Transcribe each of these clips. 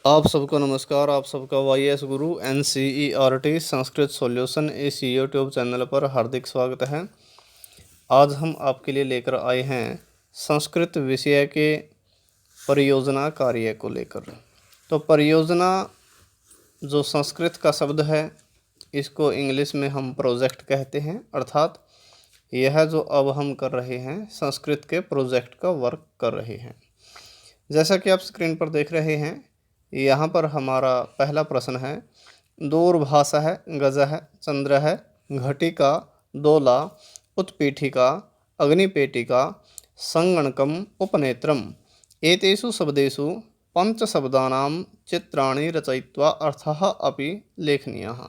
आप सबको नमस्कार। आप सबका वाईएस गुरु NCERT संस्कृत सॉल्यूशन इस यूट्यूब चैनल पर हार्दिक स्वागत है। आज हम आपके लिए लेकर आए हैं संस्कृत विषय के परियोजना कार्य को लेकर। तो परियोजना जो संस्कृत का शब्द है, इसको इंग्लिश में हम प्रोजेक्ट कहते हैं। अर्थात यह जो अब हम कर रहे हैं संस्कृत के प्रोजेक्ट का वर्क कर रहे हैं। जैसा कि आप स्क्रीन पर देख रहे हैं, यहाँ पर हमारा पहला प्रश्न है। दूरभाष है, गज है, चंद्र है, घटिका, दोला, उत्पीठिका, अग्निपेटिका, संगणकम, उपनेत्रम एतेषु शब्देषु पंचशब्दानां चित्राणि रचयित्वा अर्थः अपि लेखनीयः।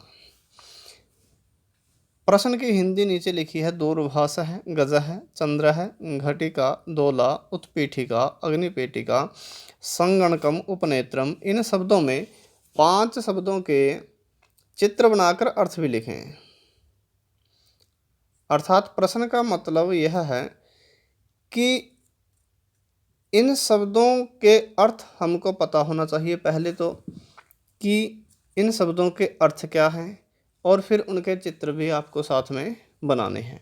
प्रश्न की हिंदी नीचे लिखी है। दूरभाष है, गज है, चंद्र है, घटिका, दोला, उत्पीठिका, अग्निपेटिका, संगणकम, उपनेत्रम। इन शब्दों में 5 शब्दों के चित्र बनाकर अर्थ भी लिखें। अर्थात प्रश्न का मतलब यह है कि इन शब्दों के अर्थ हमको पता होना चाहिए पहले तो, कि इन शब्दों के अर्थ क्या हैं, और फिर उनके चित्र भी आपको साथ में बनाने हैं।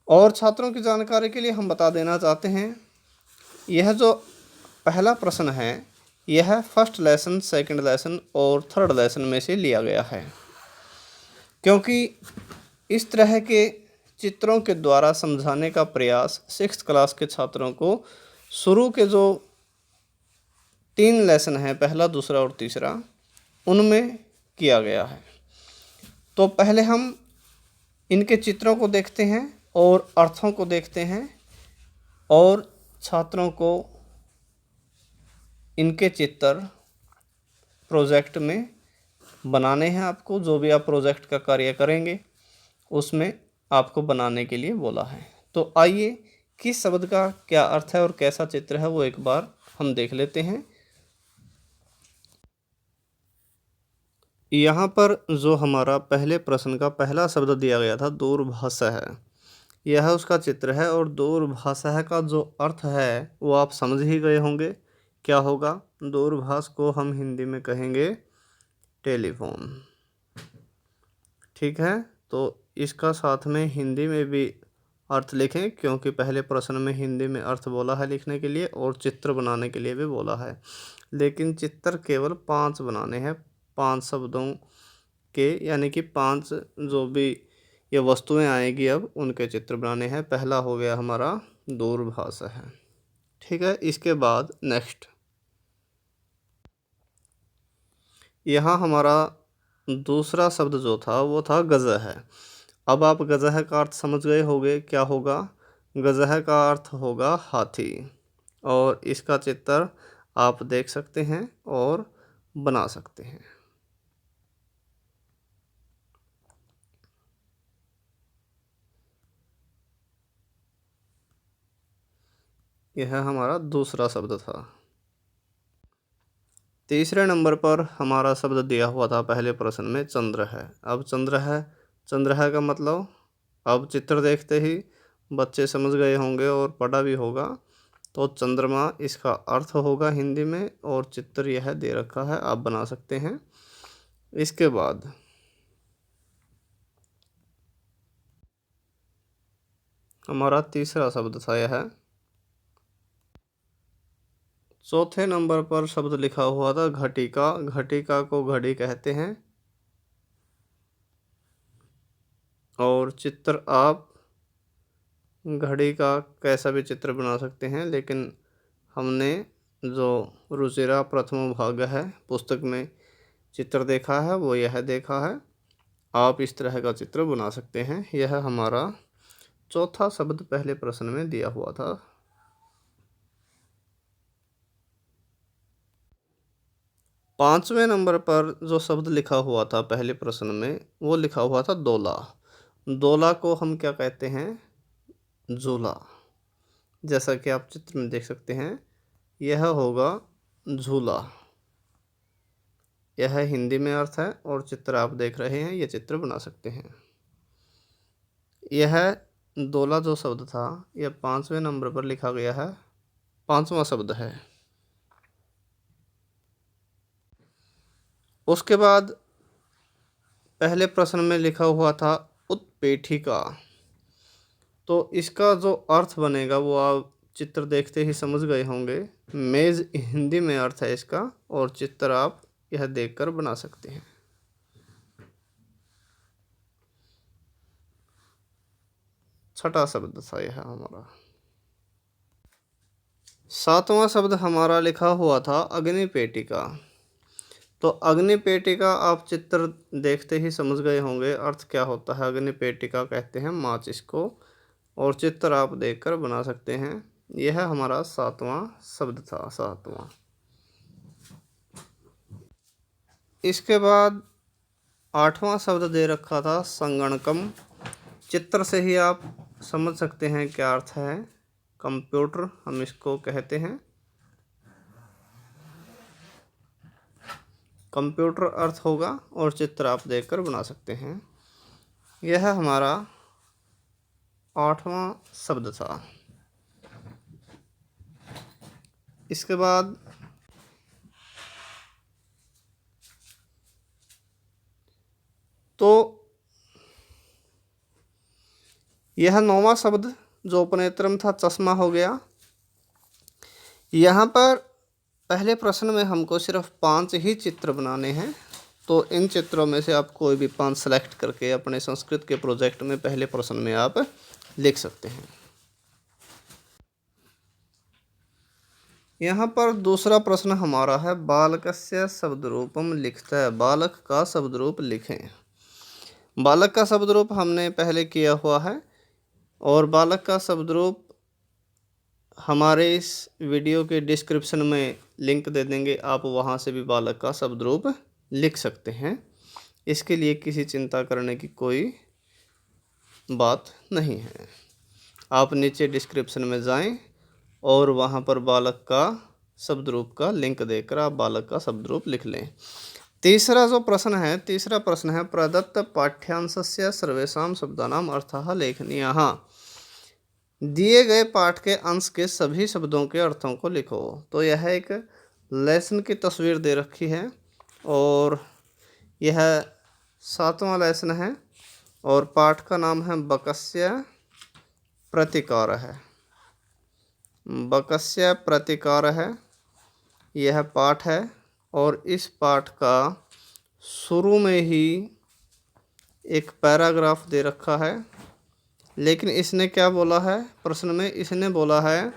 और छात्रों की जानकारी के लिए हम बता देना चाहते हैं, यह जो पहला प्रश्न है यह फर्स्ट लेसन, सेकंड लेसन और थर्ड लेसन में से लिया गया है, क्योंकि इस तरह के चित्रों के द्वारा समझाने का प्रयास 6th क्लास के छात्रों को शुरू के जो 3 लेसन हैं, पहला, दूसरा और तीसरा, उनमें किया गया है। तो पहले हम इनके चित्रों को देखते हैं और अर्थों को देखते हैं, और छात्रों को इनके चित्र प्रोजेक्ट में बनाने हैं। आपको जो भी आप प्रोजेक्ट का कार्य करेंगे उसमें आपको बनाने के लिए बोला है। तो आइए किस शब्द का क्या अर्थ है और कैसा चित्र है वो एक बार हम देख लेते हैं। यहाँ पर जो हमारा पहले प्रश्न का पहला शब्द दिया गया था दूरभाष है, यह उसका चित्र है। और दूरभाष का जो अर्थ है वो आप समझ ही गए होंगे क्या होगा। दूरभाष को हम हिंदी में कहेंगे टेलीफोन। ठीक है, तो इसका साथ में हिंदी में भी अर्थ लिखें, क्योंकि पहले प्रश्न में हिंदी में अर्थ बोला है लिखने के लिए और चित्र बनाने के लिए भी बोला है, लेकिन चित्र केवल 5 बनाने हैं, 5 शब्दों के, यानी कि 5 जो भी ये वस्तुएं आएगी अब उनके चित्र बनाने हैं। पहला हो गया हमारा दूरभाष है। ठीक है, इसके बाद नेक्स्ट यहाँ हमारा दूसरा शब्द जो था वो था गज है। अब आप गजह का अर्थ समझ गए होंगे क्या होगा। गजह का अर्थ होगा हाथी, और इसका चित्र आप देख सकते हैं और बना सकते हैं। यह हमारा दूसरा शब्द था। तीसरे नंबर पर हमारा शब्द दिया हुआ था पहले प्रश्न में चंद्र है। अब चंद्र है, चंद्र है का मतलब अब चित्र देखते ही बच्चे समझ गए होंगे और पढ़ा भी होगा। तो चंद्रमा इसका अर्थ होगा हिंदी में, और चित्र यह दे रखा है, आप बना सकते हैं। इसके बाद हमारा तीसरा शब्द था यह। चौथे नंबर पर शब्द लिखा हुआ था घटिका। घटिका को घड़ी कहते हैं, और चित्र आप घड़ी का कैसा भी चित्र बना सकते हैं, लेकिन हमने जो रुचिरा प्रथम भाग है पुस्तक में चित्र देखा है वो यह देखा है। आप इस तरह का चित्र बना सकते हैं। यह हमारा चौथा शब्द पहले प्रश्न में दिया हुआ था। पांचवें नंबर पर जो शब्द लिखा हुआ था पहले प्रश्न में वो लिखा हुआ था दोला। दोला को हम क्या कहते हैं, झूला। जैसा कि आप चित्र में देख सकते हैं यह होगा झूला। यह हिंदी में अर्थ है, और चित्र आप देख रहे हैं, ये चित्र बना सकते हैं। यह दोला जो शब्द था यह 5वें नंबर पर लिखा गया है, 5वां शब्द है। उसके बाद पहले प्रश्न में लिखा हुआ था उत्पेठिका, तो इसका जो अर्थ बनेगा वो आप चित्र देखते ही समझ गए होंगे। मेज हिंदी में अर्थ है इसका, और चित्र आप यह देखकर बना सकते हैं। छठा शब्द था यह हमारा। सातवां शब्द हमारा लिखा हुआ था अग्निपेटिका। तो अग्निपेटिका आप चित्र देखते ही समझ गए होंगे अर्थ क्या होता है। अग्निपेटिका कहते हैं माचिस को, और चित्र आप देखकर बना सकते हैं। यह हमारा सातवां शब्द था, सातवां। इसके बाद आठवां शब्द दे रखा था संगणकम। चित्र से ही आप समझ सकते हैं क्या अर्थ है। कंप्यूटर हम इसको कहते हैं। कंप्यूटर अर्थ होगा, और चित्र आप देखकर बना सकते हैं। यह हमारा आठवां शब्द था। इसके बाद तो यह नौवां शब्द जो उपनेत्रम था चश्मा हो गया। यहाँ पर पहले प्रश्न में हमको सिर्फ 5 ही चित्र बनाने हैं, तो इन चित्रों में से आप कोई भी 5 सेलेक्ट करके अपने संस्कृत के प्रोजेक्ट में पहले प्रश्न में आप लिख सकते हैं। यहाँ पर दूसरा प्रश्न हमारा है बालकस्य शब्द रूपम लिखता है। बालक का शब्द रूप लिखें। बालक का शब्द रूप हमने पहले किया हुआ है, और बालक का शब्द रूप हमारे इस वीडियो के डिस्क्रिप्शन में लिंक दे देंगे, आप वहाँ से भी बालक का शब्द रूप लिख सकते हैं। इसके लिए किसी चिंता करने की कोई बात नहीं है। आप नीचे डिस्क्रिप्शन में जाएं और वहाँ पर बालक का शब्द रूप का लिंक देकर आप बालक का शब्द रूप लिख लें। तीसरा जो प्रश्न है, तीसरा प्रश्न है प्रदत्त पाठ्यांशस्य सर्वेषां शब्दानाम अर्थः लेखनीयः। दिए गए पाठ के अंश के सभी शब्दों के अर्थों को लिखो। तो यह एक लेसन की तस्वीर दे रखी है, और यह 7वां लेसन है, और पाठ का नाम है बकस्य प्रतिकार है। बकस्य प्रतिकार है यह पाठ है, और इस पाठ का शुरू में ही एक पैराग्राफ दे रखा है। लेकिन इसने क्या बोला है प्रश्न में, इसने बोला है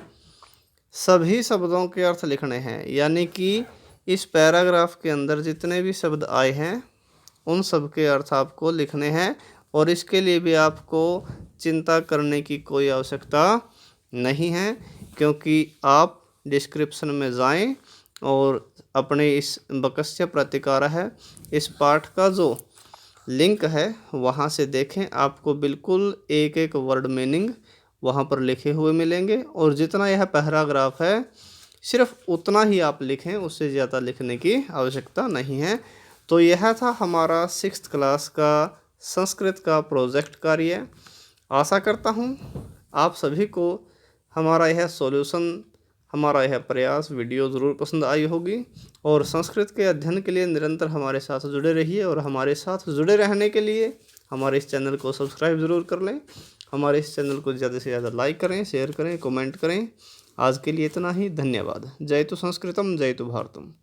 सभी शब्दों के अर्थ लिखने हैं, यानी कि इस पैराग्राफ के अंदर जितने भी शब्द आए हैं उन सब के अर्थ आपको लिखने हैं, और इसके लिए भी आपको चिंता करने की कोई आवश्यकता नहीं है, क्योंकि आप डिस्क्रिप्शन में जाएं और अपने इस बकस्य प्रतिकार है इस पाठ का जो लिंक है वहाँ से देखें। आपको बिल्कुल एक एक वर्ड मीनिंग वहाँ पर लिखे हुए मिलेंगे, और जितना यह पैराग्राफ है सिर्फ उतना ही आप लिखें, उससे ज़्यादा लिखने की आवश्यकता नहीं है। तो यह था हमारा 6th क्लास का संस्कृत का प्रोजेक्ट कार्य। आशा करता हूँ आप सभी को हमारा यह सॉल्यूशन, हमारा यह प्रयास वीडियो ज़रूर पसंद आई होगी, और संस्कृत के अध्ययन के लिए निरंतर हमारे साथ जुड़े रहिए। और हमारे साथ जुड़े रहने के लिए हमारे इस चैनल को सब्सक्राइब ज़रूर कर लें। हमारे इस चैनल को ज़्यादा से ज़्यादा लाइक करें, शेयर करें, कमेंट करें। आज के लिए इतना ही। धन्यवाद। जय तु संस्कृतम, जय तु भारतम।